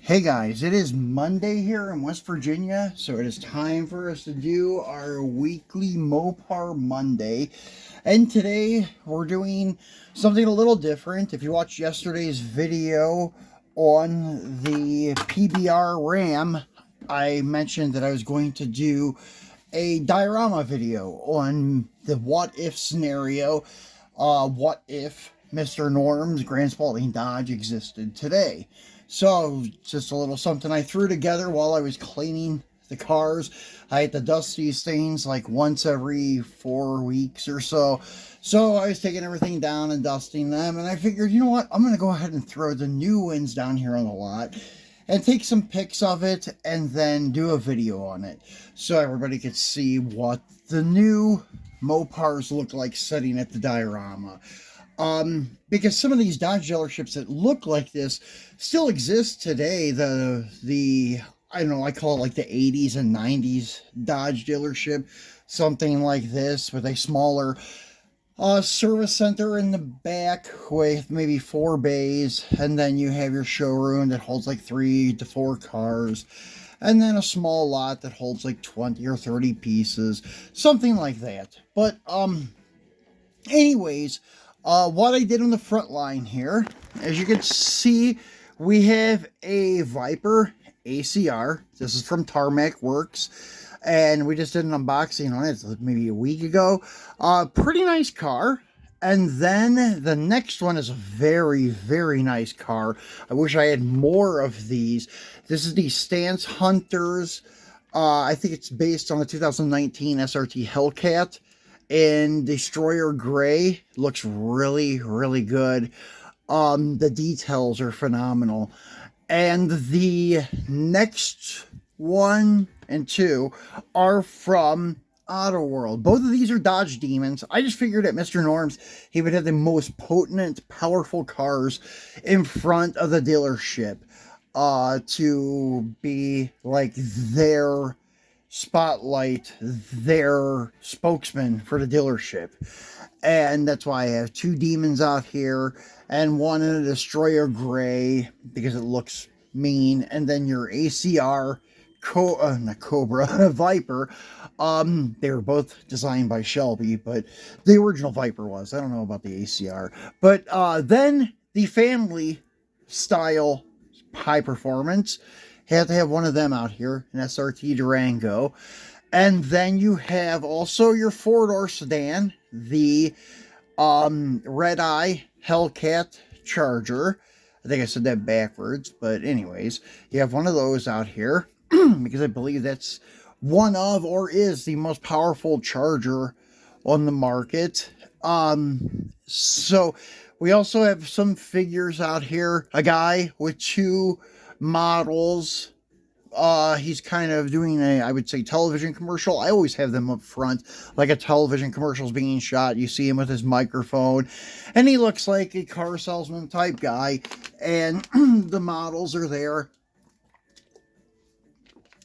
Hey guys, it is Monday here in West Virginia, so it is time for us to do our weekly Mopar Monday. And today we're doing something a little different. If you watched yesterday's video on the PBR Ram, I mentioned that I was going to do a diorama video on the what if scenario. What if Mr. Norm's Grand Spaulding Dodge existed today? So, just a little something I threw together while I was cleaning the cars. I had to dust these things like once every 4 weeks or so. So I was taking everything down and dusting them, and I figured, you know what, I'm going to go ahead and throw the new ones down here on the lot and take some pics of it and then do a video on it so everybody could see what the new Mopars look like sitting at the diorama. Because some of these Dodge dealerships that look like this still exist today. I don't know, I call it like the 80s and 90s Dodge dealership, something like this with a smaller service center in the back with maybe 4 bays, and then you have your showroom that holds like 3 to 4 cars, and then a small lot that holds like 20 or 30 pieces, something like that. But anyways, what I did on the front line here, as you can see, we have a Viper ACR. This is from Tarmac Works, and we just did an unboxing on it maybe a week ago. Pretty nice car. And then the next one is a very, very nice car. I wish I had more of these. This is the Stance Hunters. I think it's based on the 2019 SRT Hellcat. In Destroyer Gray. Looks really, really good. The details are phenomenal. And the next 1 and 2 are from Autoworld. Both of these are Dodge Demons. I just figured at Mr. Norm's, he would have the most potent, powerful cars in front of the dealership to be like their spotlight, their spokesman for the dealership. And that's why I have 2 Demons out here and one in a Destroyer Gray because it looks mean, and then your ACR not Cobra Viper. They were both designed by Shelby, but the original Viper was. I don't know about the ACR. But then the family style high performance, had to have one of them out here, an SRT Durango. And then you have also your 4-door sedan, the Red Eye Hellcat Charger. I think I said that backwards, but anyways, you have one of those out here because I believe that's one of, or is the most powerful Charger on the market. So we also have some figures out here. A guy with 2 models. He's kind of doing a, I would say, television commercial. I always have them up front, like a television commercial's being shot. You see him with his microphone, and he looks like a car salesman type guy, and the models are there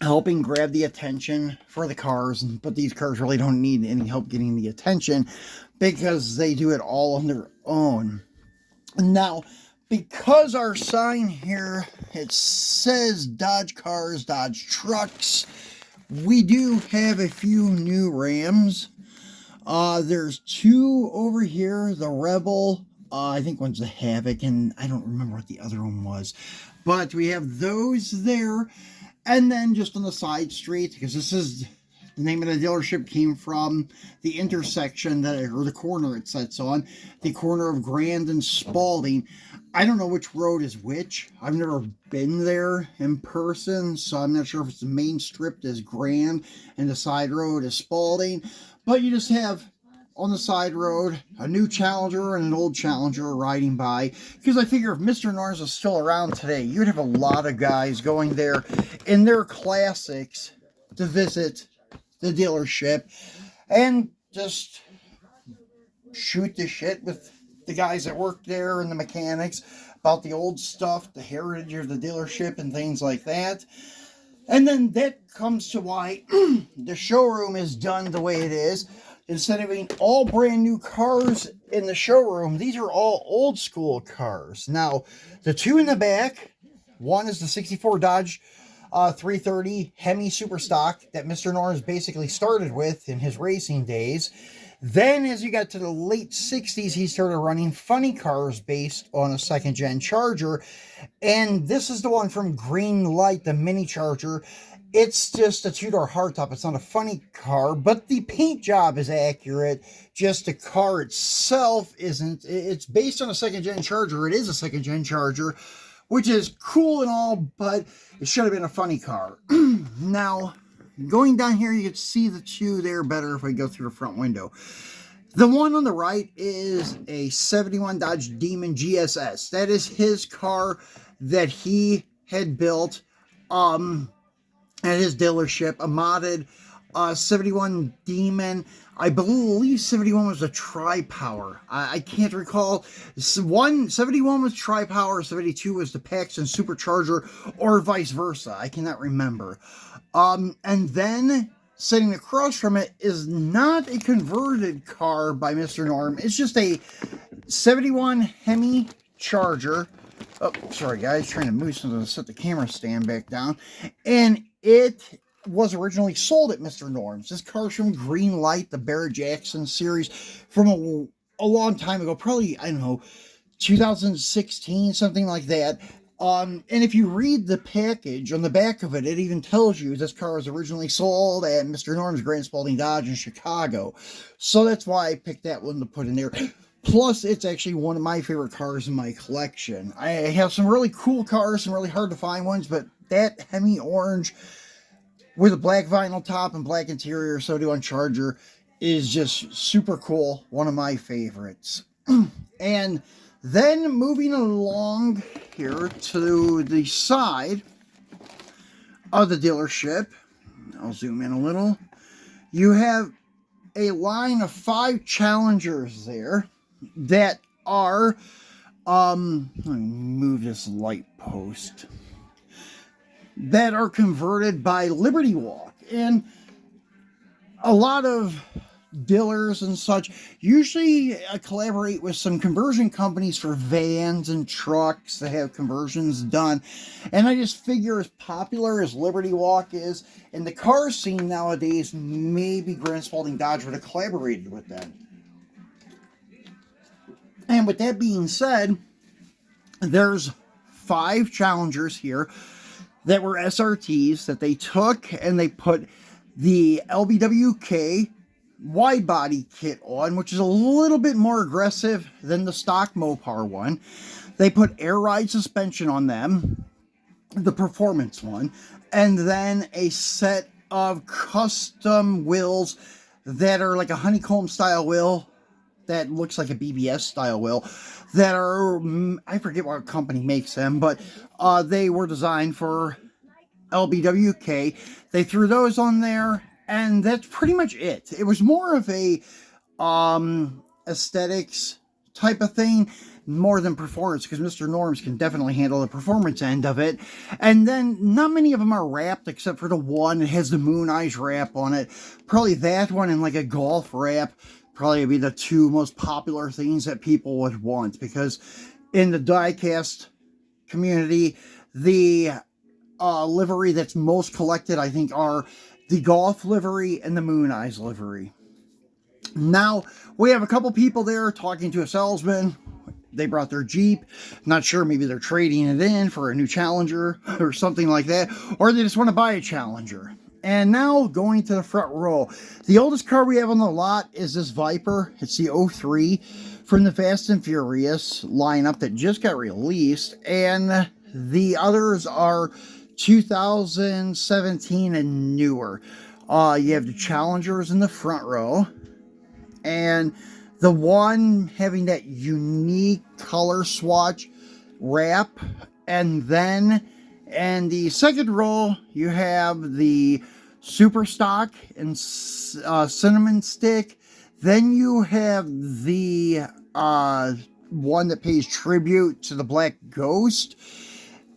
helping grab the attention for the cars, but these cars really don't need any help getting the attention because they do it all on their own. Now, because our sign here, it says Dodge Cars, Dodge Trucks, we do have a few new Rams. There's 2 over here, the Rebel, I think one's the Havoc, and I don't remember what the other one was. But we have those there, and then just on the side street, because this is the name of the dealership came from the intersection or the corner it sits on, the corner of Grand and Spaulding. I don't know which road is which. I've never been there in person, so I'm not sure if it's the main strip is Grand and the side road is Spaulding. But you just have on the side road a new Challenger and an old Challenger riding by. Because I figure if Mr. Norm's was still around today, you'd have a lot of guys going there in their classics to visit the dealership and just shoot the shit with the guys that work there and the mechanics about the old stuff, the heritage of the dealership and things like that. And then that comes to why the showroom is done the way it is. Instead of being all brand new cars in the showroom, these are all old school cars. Now, the 2 in the back, One is the 64 Dodge 330 Hemi Super Stock that Mr. Norms basically started with in his racing days. Then as you got to the late 60s, he started running funny cars based on a second gen Charger. And this is the one from Greenlight, the mini Charger. It's just a two-door hardtop. It's not a funny car, but the paint job is accurate. Just the car itself isn't. It's based on a second-gen Charger. It is a second-gen Charger, which is cool and all, but it should have been a funny car. Now, going down here, you can see the two there better if I go through the front window. The one on the right is a 71 Dodge Demon GSS. That is his car that he had built at his dealership, a modded 71 Demon. I believe 71 was a tri-power. I can't recall. 71 was tri-power, 72 was the Paxton Supercharger, or vice versa. I cannot remember. And then sitting across from it is not a converted car by Mr. Norm. It's just a 71 Hemi Charger. Oh, sorry guys, trying to move something to set the camera stand back down. And it was originally sold at Mr. Norm's. This car's from Greenlight, the Barrett Jackson series, from a long time ago, probably, I don't know, 2016, something like that. And if you read the package on the back of it, it even tells you this car was originally sold at Mr. Norm's Grand Spaulding Dodge in Chicago. So that's why I picked that one to put in there. Plus, it's actually one of my favorite cars in my collection. I have some really cool cars, some really hard to find ones, but that Hemi Orange with a black vinyl top and black interior 71 Charger is just super cool. One of my favorites. And then moving along here to the side of the dealership, I'll zoom in a little. You have a line of 5 Challengers there that are, let me move this light post, that are converted by Liberty Walk. And a lot of dealers and such usually collaborate with some conversion companies for vans and trucks that have conversions done. And I just figure as popular as Liberty Walk is in the car scene nowadays, maybe Grand Spaulding Dodge would have collaborated with them. And with that being said, there's 5 Challengers here that were SRTs that they took and they put the LBWK wide body kit on, which is a little bit more aggressive than the stock Mopar one. They put air ride suspension on them, the performance one, and then a set of custom wheels that are like a honeycomb style wheel that looks like a BBS style wheel that are, I forget what company makes them, but they were designed for LBWK. They threw those on there, and that's pretty much it. It was more of a aesthetics type of thing, more than performance, because Mr. Norms can definitely handle the performance end of it. And then not many of them are wrapped, except for the one that has the Moon Eyes wrap on it. Probably that one and like a golf wrap probably be the 2 most popular things that people would want, because in the diecast community, the livery that's most collected, I think, are the golf livery and the Moon Eyes livery. Now, we have a couple people there talking to a salesman. They brought their Jeep. Not sure, maybe they're trading it in for a new Challenger or something like that, or they just want to buy a Challenger. And now going to the front row. The oldest car we have on the lot is this Viper. It's the 03 from the Fast and Furious lineup that just got released. And the others are 2017 and newer. You have the Challengers in the front row. And the one having that unique color swatch wrap. And then in the second row, you have the Super Stock and Cinnamon Stick. Then you have the one that pays tribute to the Black Ghost.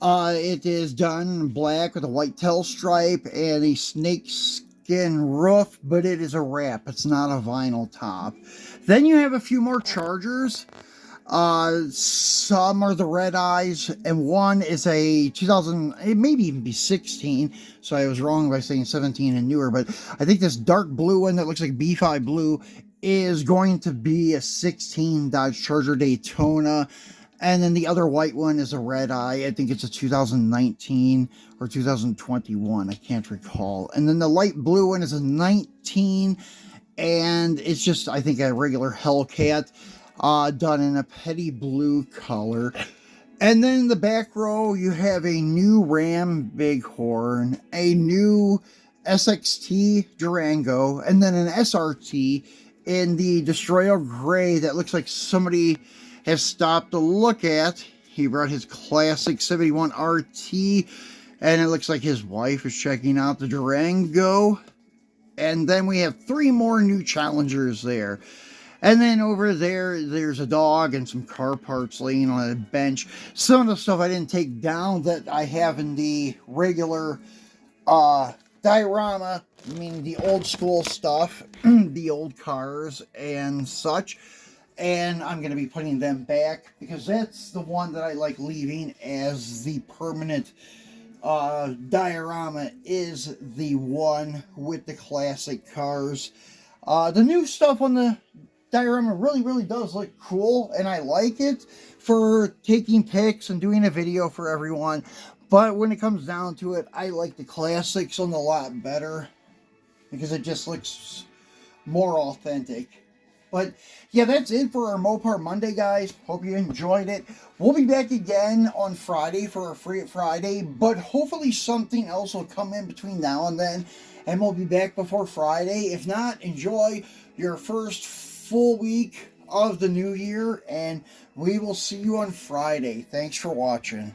It is done in black with a white tail stripe and a snake skin roof, but it is a wrap. It's not a vinyl top. Then you have a few more Chargers. Some are the red eyes, and one is a 2000, it may even be 16, so I was wrong by saying 17 and newer, but I think this dark blue one that looks like B5 blue is going to be a 16 Dodge Charger Daytona, and then the other white one is a red eye. I think it's a 2019 or 2021, I can't recall. And then the light blue one is a 19, and it's just, I think, a regular Hellcat. Done in a petty blue color. And then in the back row, you have a new Ram Bighorn, a new SXT Durango, and then an SRT in the Destroyer Gray that looks like somebody has stopped to look at. He brought his classic 71 RT, and it looks like his wife is checking out the Durango. And then we have 3 more new Challengers there. And then over there, there's a dog and some car parts laying on a bench. Some of the stuff I didn't take down that I have in the regular diorama, meaning the old school stuff, the old cars and such. And I'm going to be putting them back because that's the one that I like leaving as the permanent diorama, is the one with the classic cars. The new stuff on the diorama really does look cool, and I like it for taking pics and doing a video for everyone. But when it comes down to it, I like the classics on the lot better because it just looks more authentic. But yeah, that's it for our Mopar Monday, guys. Hope you enjoyed it. We'll be back again on Friday for a Free Friday, but hopefully something else will come in between now and then, and we'll be back before Friday. If not, enjoy your first full week of the new year, and we will see you on Friday. Thanks for watching.